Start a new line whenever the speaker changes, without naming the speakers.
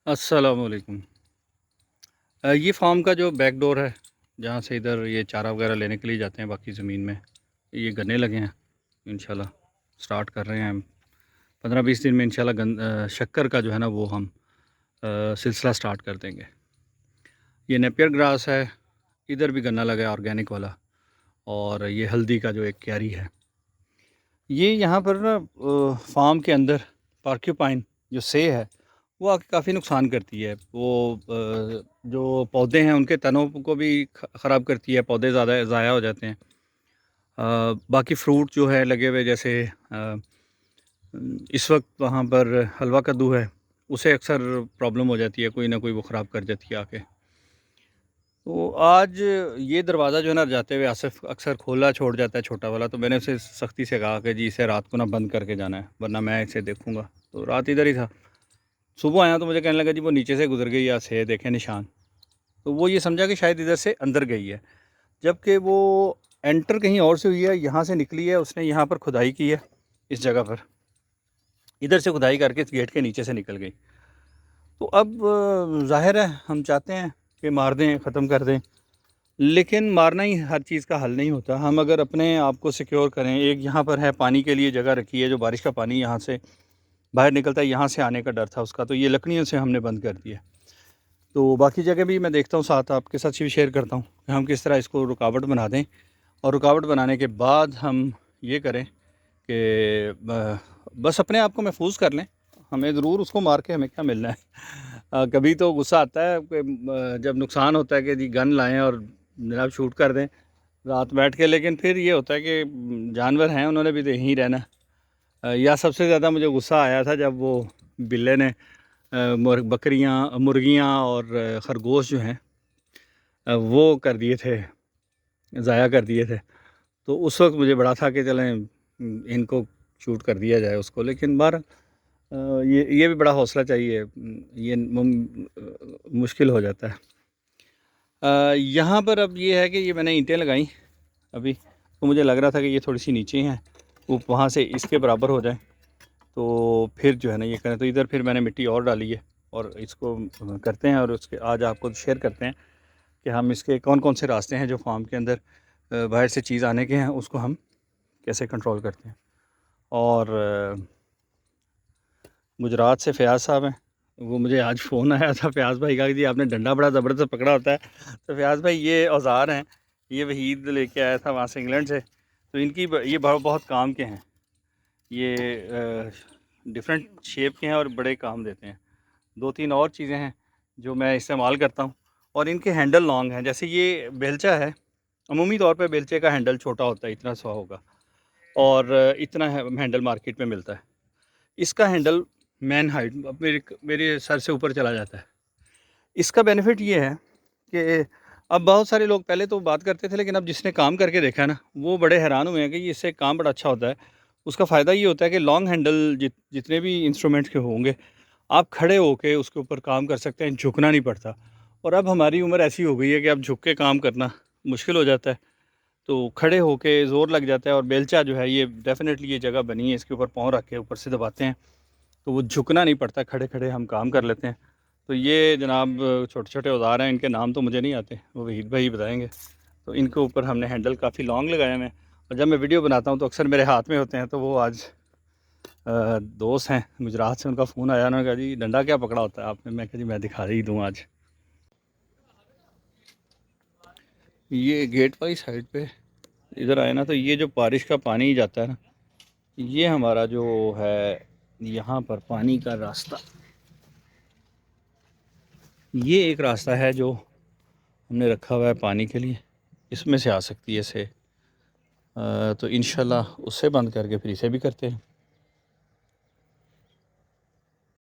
السلام علیکم۔ یہ فارم کا جو بیک ڈور ہے، جہاں سے ادھر یہ چارہ وغیرہ لینے کے لیے جاتے ہیں باقی زمین میں، یہ گنے لگے ہیں انشاءاللہ۔ سٹارٹ کر رہے ہیں ہم 15-20 دن میں انشاءاللہ شکر کا جو ہے نا وہ ہم سلسلہ سٹارٹ کر دیں گے۔ یہ نیپیر گراس ہے، ادھر بھی گنا لگا ہے آرگینک والا، اور یہ ہلدی کا جو ایک کیاری ہے۔ یہ یہاں پر نا فارم کے اندر پارکیوپائن جو سے ہے وہ آ کے کافی نقصان کرتی ہے۔ وہ جو پودے ہیں ان کے تنوں کو بھی خراب کرتی ہے، پودے زیادہ ضائع ہو جاتے ہیں۔ باقی فروٹ جو ہے لگے ہوئے، جیسے اس وقت وہاں پر حلوہ کدو ہے، اسے اکثر پرابلم ہو جاتی ہے، کوئی نہ کوئی وہ خراب کر جاتی ہے آ کے۔ تو آج یہ دروازہ جو ہے نا جاتے ہوئے آصف اکثر کھولا چھوڑ جاتا ہے چھوٹا والا، تو میں نے اسے سختی سے کہا کہ جی اسے رات کو نہ بند کر کے جانا ہے ورنہ میں اسے دیکھوں گا۔ تو رات ادھر ہی تھا، صبح آیا تو مجھے کہنے لگا جی وہ نیچے سے گزر گئی، یا سے دیکھیں نشان، تو وہ یہ سمجھا کہ شاید ادھر سے اندر گئی ہے، جبکہ وہ انٹر کہیں اور سے ہوئی ہے، یہاں سے نکلی ہے، اس نے یہاں پر کھدائی کی ہے، اس جگہ پر ادھر سے کھدائی کر کے اس گیٹ کے نیچے سے نکل گئی۔ تو اب ظاہر ہے ہم چاہتے ہیں کہ مار دیں، ختم کر دیں، لیکن مارنا ہی ہر چیز کا حل نہیں ہوتا۔ ہم اگر اپنے آپ کو سیکیور کریں، ایک یہاں پر ہے پانی کے لیے جگہ رکھی ہے، جو بارش کا پانی یہاں سے باہر نکلتا ہے، یہاں سے آنے کا ڈر تھا اس کا، تو یہ لکڑیوں سے ہم نے بند کر دیا۔ تو باقی جگہ بھی میں دیکھتا ہوں، ساتھ آپ کے ساتھ بھی شیئر کرتا ہوں کہ ہم کس طرح اس کو رکاوٹ بنا دیں، اور رکاوٹ بنانے کے بعد ہم یہ کریں کہ بس اپنے آپ کو محفوظ کر لیں۔ ہمیں ضرور اس کو مار کے ہمیں کیا ملنا ہے۔ کبھی تو غصہ آتا ہے کہ جب نقصان ہوتا ہے کہ جی گن لائیں اور جناب شوٹ کر دیں رات بیٹھ کے، لیکن پھر یہ ہوتا ہے کہ جانور ہیں، انہوں نے بھی تو یہیں رہنا ہے۔ یا سب سے زیادہ مجھے غصہ آیا تھا جب وہ بلے نے بکریاں، مرغیاں اور خرگوش جو ہیں وہ کر دیے تھے، ضائع کر دیے تھے۔ تو اس وقت مجھے بڑا تھا کہ چلیں ان کو شوٹ کر دیا جائے اس کو، لیکن یہ بھی بڑا حوصلہ چاہیے، یہ مشکل ہو جاتا ہے۔ یہاں پر اب یہ ہے کہ یہ میں نے اینٹیں لگائیں ابھی، تو مجھے لگ رہا تھا کہ یہ تھوڑی سی نیچے ہیں، وہ وہاں سے اس کے برابر ہو جائیں تو پھر جو ہے نا یہ کریں۔ تو ادھر پھر میں نے مٹی اور ڈالی ہے، اور اس کو کرتے ہیں، اور اس کے آج آپ کو شیئر کرتے ہیں کہ ہم اس کے کون کون سے راستے ہیں جو فارم کے اندر باہر سے چیز آنے کے ہیں، اس کو ہم کیسے کنٹرول کرتے ہیں۔ اور گجرات سے فیاض صاحب ہیں، وہ مجھے آج فون آیا تھا فیاض بھائی کا کہ جی آپ نے ڈنڈا بڑا زبردست پکڑا ہوتا ہے۔ تو فیاض بھائی یہ اوزار ہیں، یہ وحید لے کے آیا تھا وہاں سے انگلینڈ سے، تو ان کی یہ بہت کام کے ہیں، یہ ڈیفرنٹ شیپ کے ہیں اور بڑے کام دیتے ہیں۔ 2-3 اور چیزیں ہیں جو میں استعمال کرتا ہوں، اور ان کے ہینڈل لانگ ہیں۔ جیسے یہ بیلچہ ہے، عمومی طور پہ بیلچے کا ہینڈل چھوٹا ہوتا ہے، اتنا سا ہوگا، اور اتنا ہینڈل مارکیٹ میں ملتا ہے۔ اس کا ہینڈل مین ہائٹ میرے سر سے اوپر چلا جاتا ہے۔ اس کا بینیفٹ یہ ہے کہ اب بہت سارے لوگ پہلے تو بات کرتے تھے، لیکن اب جس نے کام کر کے دیکھا ہے نا، وہ بڑے حیران ہوئے ہیں کہ اس سے کام بڑا اچھا ہوتا ہے۔ اس کا فائدہ یہ ہوتا ہے کہ لانگ ہینڈل جتنے بھی انسٹرومنٹس کے ہوں گے، آپ کھڑے ہو کے اس کے اوپر کام کر سکتے ہیں، جھکنا نہیں پڑتا۔ اور اب ہماری عمر ایسی ہو گئی ہے کہ اب جھک کے کام کرنا مشکل ہو جاتا ہے، تو کھڑے ہو کے زور لگ جاتا ہے۔ اور بیلچہ جو ہے یہ ڈیفینیٹلی یہ جگہ بنی ہے، اس کے اوپر پاؤں رکھ کے اوپر سے دباتے ہیں تو وہ جھکنا نہیں پڑتا، کھڑے کھڑے ہم کام کر لیتے ہیں۔ تو یہ جناب چھوٹے چھوٹے اوزار ہیں، ان کے نام تو مجھے نہیں آتے، وہ وحید بھائی بتائیں گے۔ تو ان کے اوپر ہم نے ہینڈل کافی لانگ لگایا میں، اور جب میں ویڈیو بناتا ہوں تو اکثر میرے ہاتھ میں ہوتے ہیں۔ تو وہ آج دوست ہیں گجرات سے، ان کا فون آیا، انہوں نے کہا جی ڈنڈا کیا پکڑا ہوتا ہے آپ نے؟ میں کہا جی میں دکھا ہی دوں آج۔ یہ گیٹ والی سائڈ پہ ادھر آئے نا، تو یہ جو بارش کا پانی جاتا ہے نا، یہ ہمارا جو ہے یہاں پر پانی کا راستہ، یہ ایک راستہ ہے جو ہم نے رکھا ہوا ہے پانی کے لیے، اس میں سے آ سکتی ہے اسے، تو انشاءاللہ اس سے بند کر کے پھر اسے بھی کرتے ہیں۔